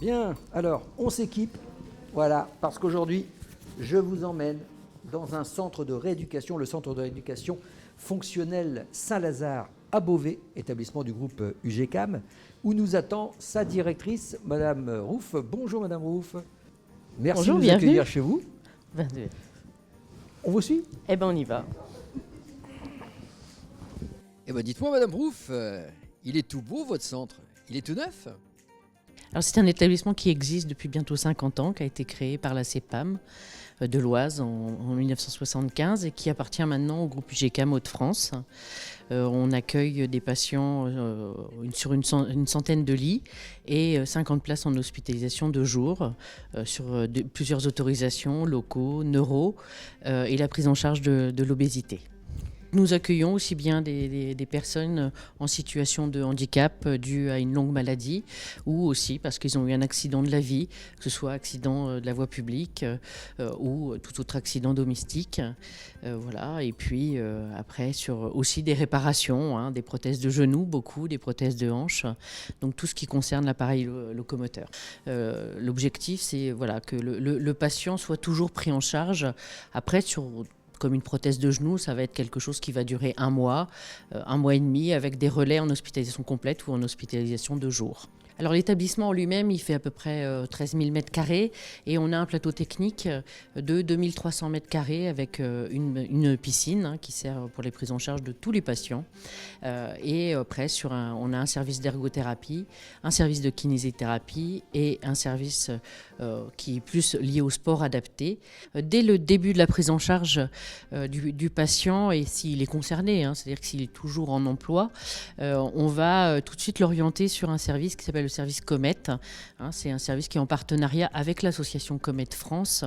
Bien, alors on s'équipe, voilà, parce qu'aujourd'hui je vous emmène dans un centre de rééducation, le centre de rééducation fonctionnelle Saint-Lazare à Beauvais, établissement du groupe UGCAM, où nous attend sa directrice, Madame Rouff. Bonjour Madame Rouff. Merci Bonjour, de nous bienvenue. accueillir chez vous. Bienvenue. On vous suit? Eh ben on y va. Eh bien dites-moi Madame Rouff, il est tout beau votre centre, il est tout neuf? Alors c'est un établissement qui existe depuis bientôt 50 ans, qui a été créé par la CEPAM de l'Oise en 1975 et qui appartient maintenant au groupe UGCAM Hauts-de-France. On accueille des patients sur une centaine de lits et 50 places en hospitalisation de jour sur plusieurs autorisations locaux, neuro et la prise en charge de l'obésité. Nous accueillons aussi bien des personnes en situation de handicap dû à une longue maladie ou aussi parce qu'ils ont eu un accident de la vie, que ce soit accident de la voie publique ou tout autre accident domestique. Voilà. Et puis après sur aussi des réparations, des prothèses de genoux, beaucoup, des prothèses de hanches, donc tout ce qui concerne l'appareil locomoteur. L'objectif c'est voilà, que le patient soit toujours pris en charge. Après comme une prothèse de genou, ça va être quelque chose qui va durer un mois et demi, avec des relais en hospitalisation complète ou en hospitalisation de jour. Alors l'établissement en lui-même, il fait à peu près 13 000 m² et on a un plateau technique de 2300 m² avec une piscine qui sert pour les prises en charge de tous les patients. Et après, on a un service d'ergothérapie, un service de kinésithérapie et un service qui est plus lié au sport adapté. Dès le début de la prise en charge du patient et s'il est concerné, c'est-à-dire que s'il est toujours en emploi, on va tout de suite l'orienter sur un service qui s'appelle le service Comet. C'est un service qui est en partenariat avec l'association Comet France,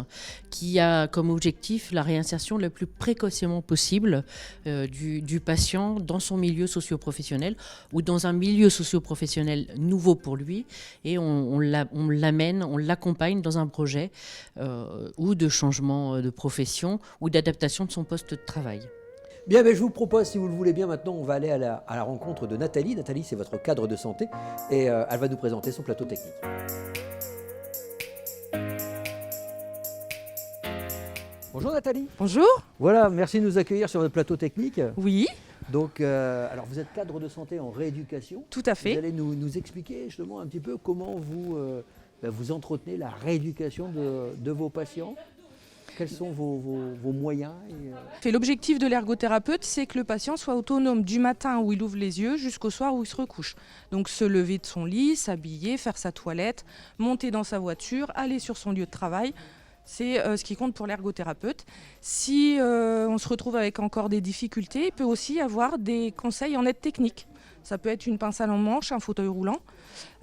qui a comme objectif la réinsertion le plus précocement possible du patient dans son milieu socio-professionnel ou dans un milieu socio-professionnel nouveau pour lui. Et on l'amène, on l'accompagne dans un projet ou de changement de profession ou d'adaptation de son poste de travail. Bien, mais je vous propose, si vous le voulez bien, maintenant, on va aller à la rencontre de Nathalie. Nathalie, c'est votre cadre de santé et elle va nous présenter son plateau technique. Bonjour Nathalie. Bonjour. Voilà, merci de nous accueillir sur votre plateau technique. Oui, Donc, alors vous êtes cadre de santé en rééducation. tout à Vous fait. allez nous expliquer justement un petit peu comment vous entretenez la rééducation de vos patients. Quels sont vos moyens L'objectif de l'ergothérapeute, c'est que le patient soit autonome du matin où il ouvre les yeux jusqu'au soir où il se recouche. Donc se lever de son lit, s'habiller, faire sa toilette, monter dans sa voiture, aller sur son lieu de travail. C'est ce qui compte pour l'ergothérapeute. Si on se retrouve avec encore des difficultés, il peut aussi avoir des conseils en aide technique. Ça peut être une pince à manche, un fauteuil roulant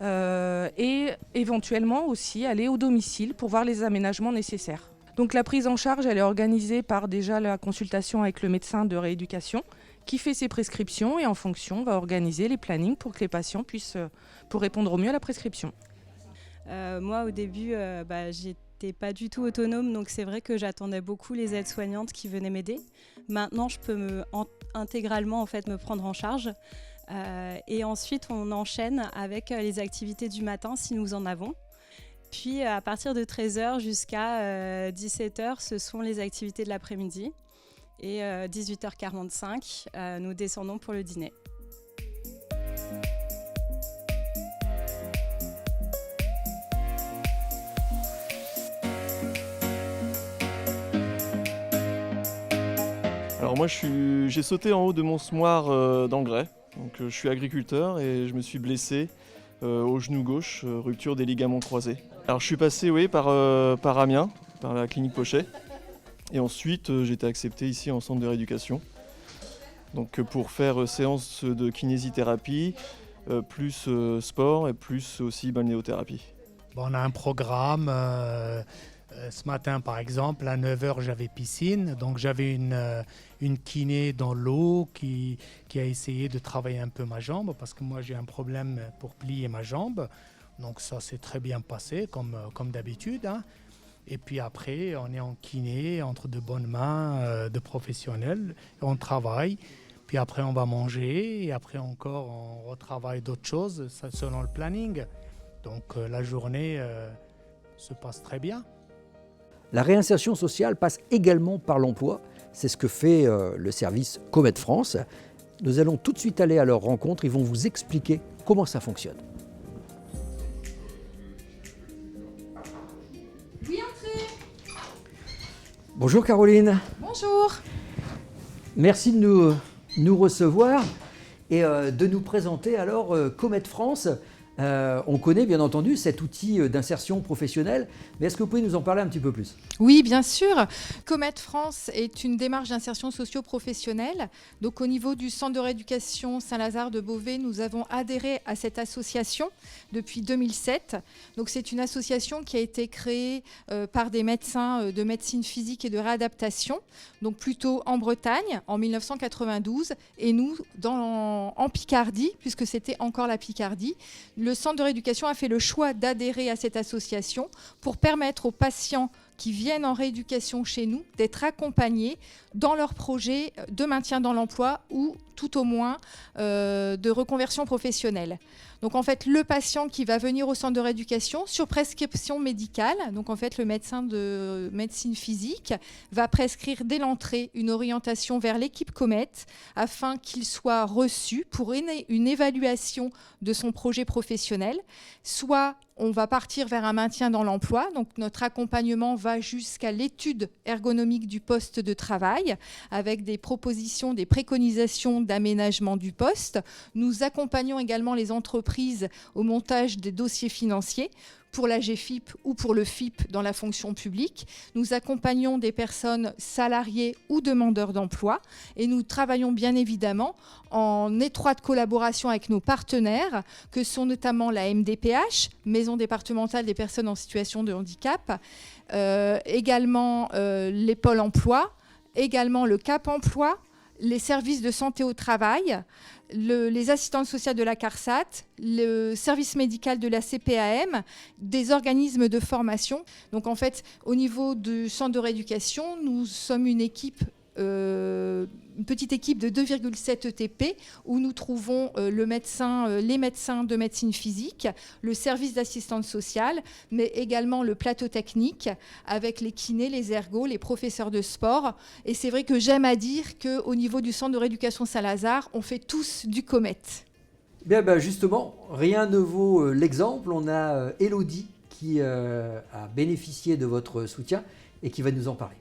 et éventuellement aussi aller au domicile pour voir les aménagements nécessaires. Donc la prise en charge, elle est organisée par déjà la consultation avec le médecin de rééducation qui fait ses prescriptions et en fonction, on va organiser les plannings pour que les patients puissent pour répondre au mieux à la prescription. Moi, au début, j'étais pas du tout autonome, donc c'est vrai que j'attendais beaucoup les aides-soignantes qui venaient m'aider. Maintenant, je peux intégralement en fait, me prendre en charge. Et ensuite, on enchaîne avec les activités du matin si nous en avons. Puis à partir de 13h jusqu'à 17h, ce sont les activités de l'après-midi. Et 18h45, nous descendons pour le dîner. Alors moi j'ai sauté en haut de mon semoir d'engrais. Donc je suis agriculteur et je me suis blessé au genou gauche, rupture des ligaments croisés. Alors je suis passé par Amiens, par la clinique Pochet. Et ensuite j'ai été accepté ici en centre de rééducation. Donc pour faire séance de kinésithérapie, plus sport et plus aussi balnéothérapie. On a un programme. Ce matin, par exemple, à 9h, j'avais piscine. Donc j'avais une kiné dans l'eau qui a essayé de travailler un peu ma jambe parce que moi j'ai un problème pour plier ma jambe. Donc ça s'est très bien passé comme d'habitude. Et puis après, on est en kiné, entre de bonnes mains de professionnels. On travaille. Puis après, on va manger. Et après encore, on retravaille d'autres choses selon le planning. Donc la journée se passe très bien. La réinsertion sociale passe également par l'emploi. C'est ce que fait le service Comet France. Nous allons tout de suite aller à leur rencontre. Ils vont vous expliquer comment ça fonctionne. Oui, entrez. Bonjour Caroline. Bonjour. Merci de nous recevoir et de nous présenter alors Comet France. On connaît bien entendu cet outil d'insertion professionnelle, mais est-ce que vous pouvez nous en parler un petit peu plus ? Oui, bien sûr. Comet France est une démarche d'insertion socio-professionnelle. Donc, au niveau du centre de rééducation Saint-Lazare de Beauvais, nous avons adhéré à cette association depuis 2007. Donc, c'est une association qui a été créée par des médecins de médecine physique et de réadaptation, donc plutôt en Bretagne en 1992, et nous en Picardie, puisque c'était encore la Picardie. Le centre de rééducation a fait le choix d'adhérer à cette association pour permettre aux patients qui viennent en rééducation chez nous d'être accompagnés dans leur projet de maintien dans l'emploi ou tout au moins de reconversion professionnelle. Donc en fait, le patient qui va venir au centre de rééducation sur prescription médicale, donc en fait le médecin de médecine physique va prescrire dès l'entrée une orientation vers l'équipe Comet afin qu'il soit reçu pour une évaluation de son projet professionnel. Soit on va partir vers un maintien dans l'emploi, donc notre accompagnement va jusqu'à l'étude ergonomique du poste de travail avec des propositions, des préconisations d'aménagement du poste. Nous accompagnons également les entreprises au montage des dossiers financiers pour la GFIP ou pour le FIP dans la fonction publique. Nous accompagnons des personnes salariées ou demandeurs d'emploi et nous travaillons bien évidemment en étroite collaboration avec nos partenaires que sont notamment la MDPH, Maison départementale des personnes en situation de handicap, également les pôles emploi, également le Cap emploi, les services de santé au travail, les assistantes sociales de la CARSAT, le service médical de la CPAM, des organismes de formation. Donc en fait, au niveau du centre de rééducation, nous sommes une petite équipe de 2,7 ETP où nous trouvons les médecins de médecine physique, le service d'assistante sociale, mais également le plateau technique avec les kinés, les ergos, les professeurs de sport. Et c'est vrai que j'aime à dire qu'au niveau du centre de rééducation Saint-Lazare, on fait tous du Comet. Bien, justement, rien ne vaut l'exemple. On a Élodie qui a bénéficié de votre soutien et qui va nous en parler.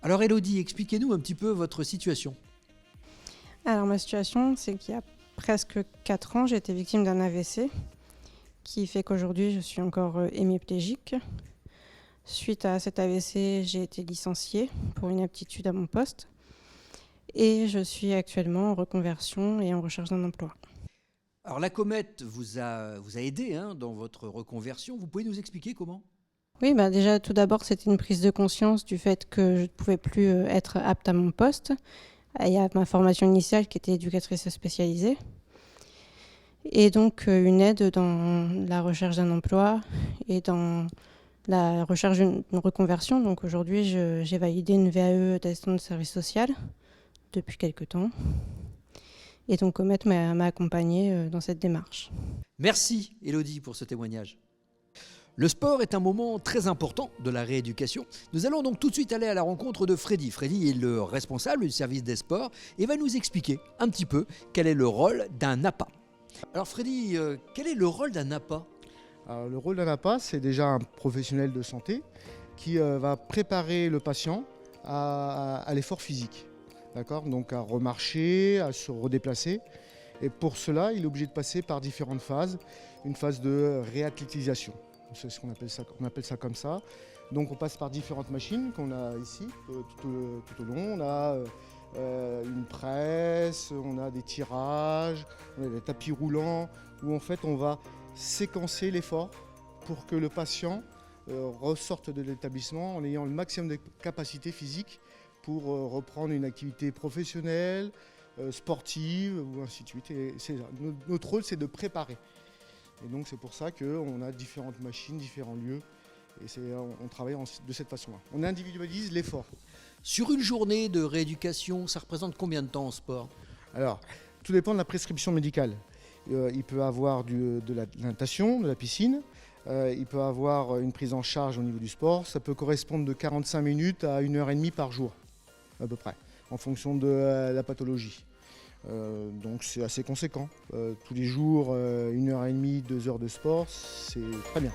Alors Élodie, expliquez-nous un petit peu votre situation. Alors ma situation, c'est qu'il y a presque 4 ans, j'ai été victime d'un AVC qui fait qu'aujourd'hui je suis encore hémiplégique. Suite à cet AVC, j'ai été licenciée pour inaptitude à mon poste et je suis actuellement en reconversion et en recherche d'un emploi. Alors la Comète vous a aidé dans votre reconversion. Vous pouvez nous expliquer comment ? Oui, déjà tout d'abord c'était une prise de conscience du fait que je ne pouvais plus être apte à mon poste. Il y a ma formation initiale qui était éducatrice spécialisée et donc une aide dans la recherche d'un emploi et dans la recherche d'une reconversion. Donc aujourd'hui j'ai validé une VAE d'assistante de service social depuis quelques temps et donc Comet m'a accompagnée dans cette démarche. Merci Élodie pour ce témoignage. Le sport est un moment très important de la rééducation. Nous allons donc tout de suite aller à la rencontre de Freddy. Freddy est le responsable du service des sports et va nous expliquer un petit peu quel est le rôle d'un APA. Alors Freddy, quel est le rôle d'un APA ? Alors, le rôle d'un APA, c'est déjà un professionnel de santé qui va préparer le patient à l'effort physique. D'accord ? Donc à remarcher, à se redéplacer. Et pour cela, il est obligé de passer par différentes phases. Une phase de réathlétisation. C'est ce qu'on appelle ça comme ça. Donc on passe par différentes machines qu'on a ici tout au long. On a une presse, on a des tirages, on a des tapis roulants où en fait on va séquencer l'effort pour que le patient ressorte de l'établissement en ayant le maximum de capacité physique pour reprendre une activité professionnelle, sportive ou ainsi de suite. Et notre rôle, c'est de préparer. Et donc c'est pour ça qu'on a différentes machines, différents lieux, et on travaille de cette façon-là. On individualise l'effort. Sur une journée de rééducation, ça représente combien de temps en sport ? Alors, tout dépend de la prescription médicale. Il peut avoir de la natation, de la piscine, il peut avoir une prise en charge au niveau du sport. Ça peut correspondre de 45 minutes à 1h30 par jour, à peu près, en fonction de la pathologie. Donc c'est assez conséquent. Tous les jours, 1h30, 2 heures de sport, c'est très bien.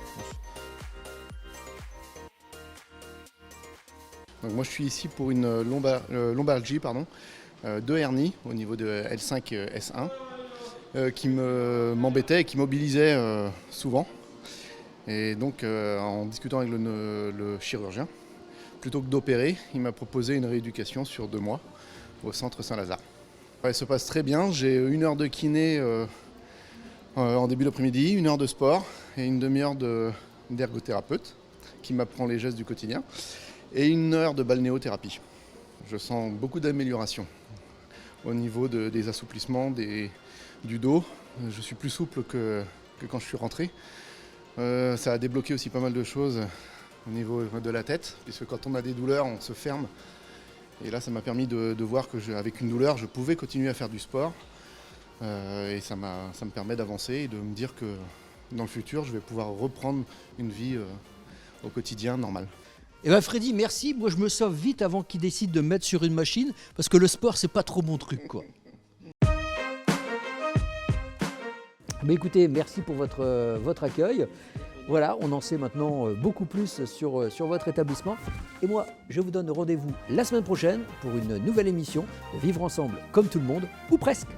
Donc moi je suis ici pour une lombalgie, de hernie au niveau de L5 S1 qui m'embêtait et qui mobilisait souvent. Et donc en discutant avec le chirurgien, plutôt que d'opérer, il m'a proposé une rééducation sur 2 mois au centre Saint-Lazare. Elle se passe très bien, j'ai 1 heure de kiné en début d'après-midi, 1 heure de sport et une demi-heure d'ergothérapeute qui m'apprend les gestes du quotidien et 1 heure de balnéothérapie. Je sens beaucoup d'amélioration au niveau des assouplissements, du dos. Je suis plus souple que quand je suis rentré. Ça a débloqué aussi pas mal de choses au niveau de la tête, puisque quand on a des douleurs, on se ferme. Et là, ça m'a permis de voir qu'avec une douleur, je pouvais continuer à faire du sport. Et ça me permet d'avancer et de me dire que dans le futur, je vais pouvoir reprendre une vie au quotidien normale. Eh bien Freddy, merci. Moi, je me sauve vite avant qu'il décide de me mettre sur une machine, parce que le sport, c'est pas trop mon truc, quoi. Mais écoutez, merci pour votre accueil. Voilà, on en sait maintenant beaucoup plus sur votre établissement. Et moi, je vous donne rendez-vous la semaine prochaine pour une nouvelle émission de Vivre ensemble comme tout le monde, ou presque.